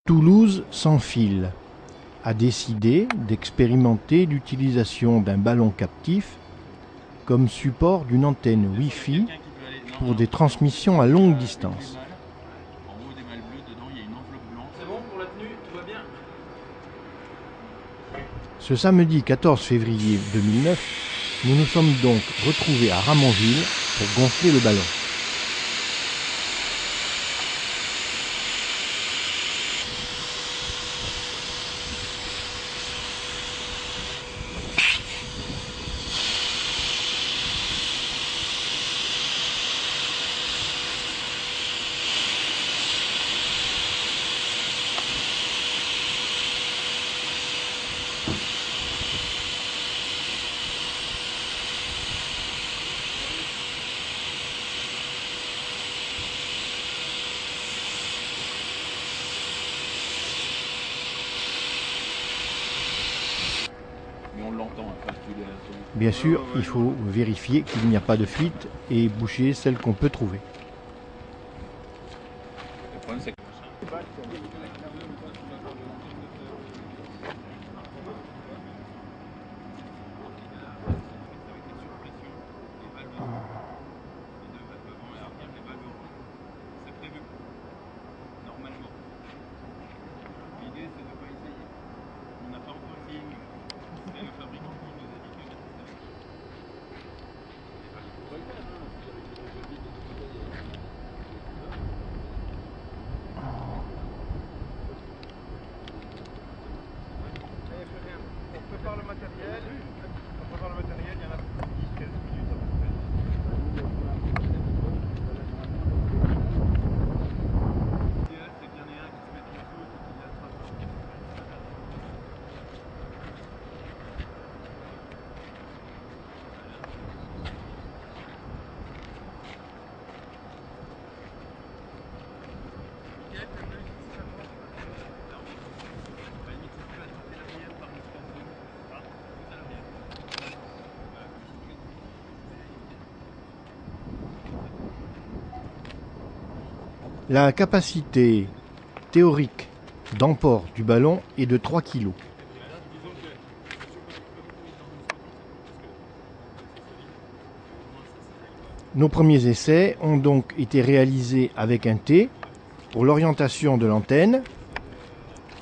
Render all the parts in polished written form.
Toulouse sans fil a décidé d'expérimenter l'utilisation d'un ballon captif comme support d'une antenne Wi-Fi pour des transmissions à longue distance. Ce samedi 14 février 2009, nous nous sommes donc retrouvés à Ramonville pour gonfler le ballon. Bien sûr, il faut vérifier qu'il n'y a pas de fuite et boucher celle qu'on peut trouver. La capacité théorique d'emport du ballon est de 3 kg. Nos premiers essais ont donc été réalisés avec un T pour l'orientation de l'antenne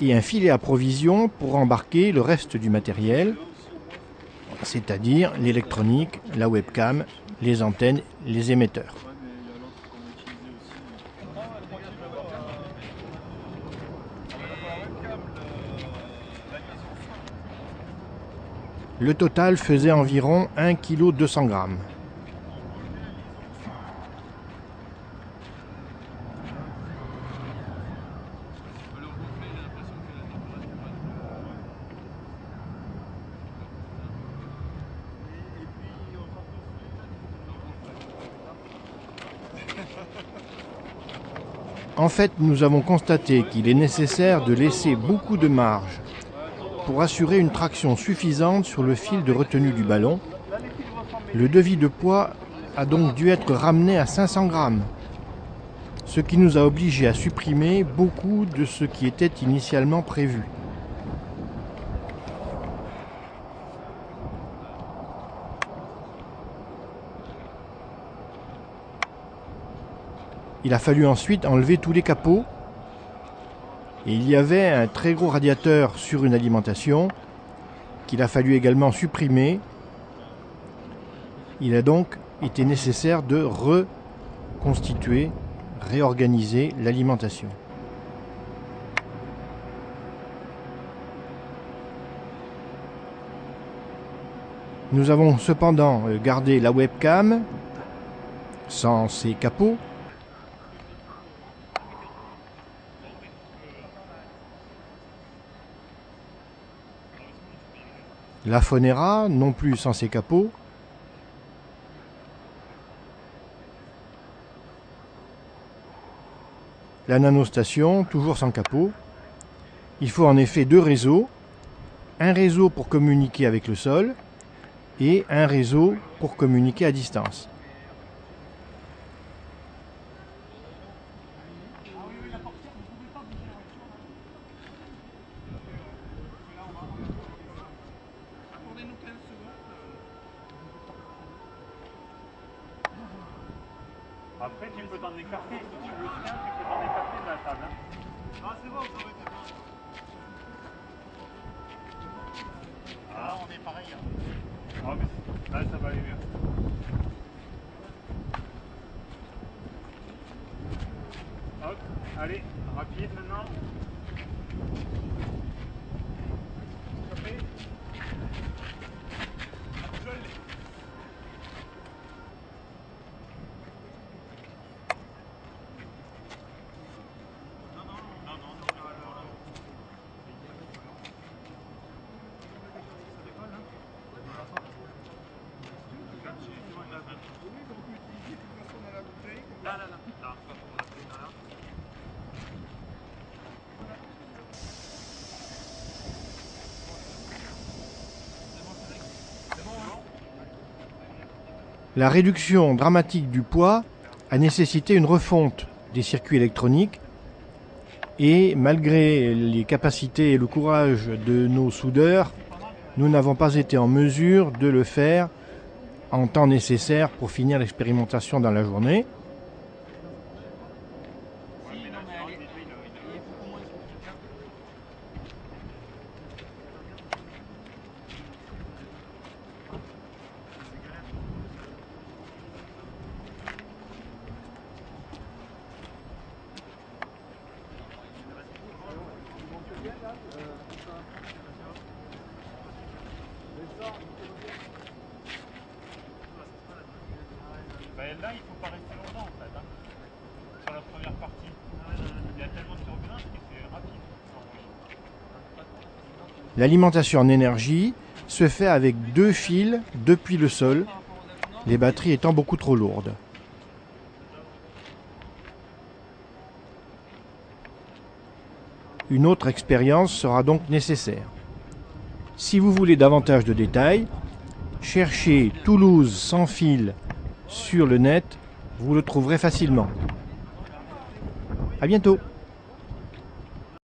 et un filet à provision pour embarquer le reste du matériel, c'est-à-dire l'électronique, la webcam, les antennes, les émetteurs. Le total faisait environ 1 kg 200 g. En fait, nous avons constaté qu'il est nécessaire de laisser beaucoup de marge pour assurer une traction suffisante sur le fil de retenue du ballon. Le devis de poids a donc dû être ramené à 500 g, ce qui nous a obligés à supprimer beaucoup de ce qui était initialement prévu. Il a fallu ensuite enlever tous les capots. Et il y avait un très gros radiateur sur une alimentation qu'il a fallu également supprimer. Il a donc été nécessaire de reconstituer, réorganiser l'alimentation. Nous avons cependant gardé la webcam sans ses capots. La Fonera, non plus sans ses capots. La nanostation, toujours sans capot. Il faut en effet 2 réseaux. Un réseau pour communiquer avec le sol et un réseau pour communiquer à distance. Après, tu peux t'en écarter. Si tu le tiens, tu peux t'en écarter de la table. Hein. Ah, c'est bon, ça aurait été bien. Ah. Là, on est pareil. Hein. Ah, mais là, ça va aller mieux. Hop, allez, rapide maintenant. Chopé. Je l'ai. La réduction dramatique du poids a nécessité une refonte des circuits électroniques et malgré les capacités et le courage de nos soudeurs, nous n'avons pas été en mesure de le faire en temps nécessaire pour finir l'expérimentation dans la journée. Ben là, il faut pas rester longtemps en fait. Hein. Sur la première partie, il y a tellement de turbulence que c'est rapide. L'alimentation en énergie se fait avec 2 fils depuis le sol, les batteries étant beaucoup trop lourdes. Une autre expérience sera donc nécessaire. Si vous voulez davantage de détails, cherchez Toulouse sans fil sur le net, vous le trouverez facilement. À bientôt.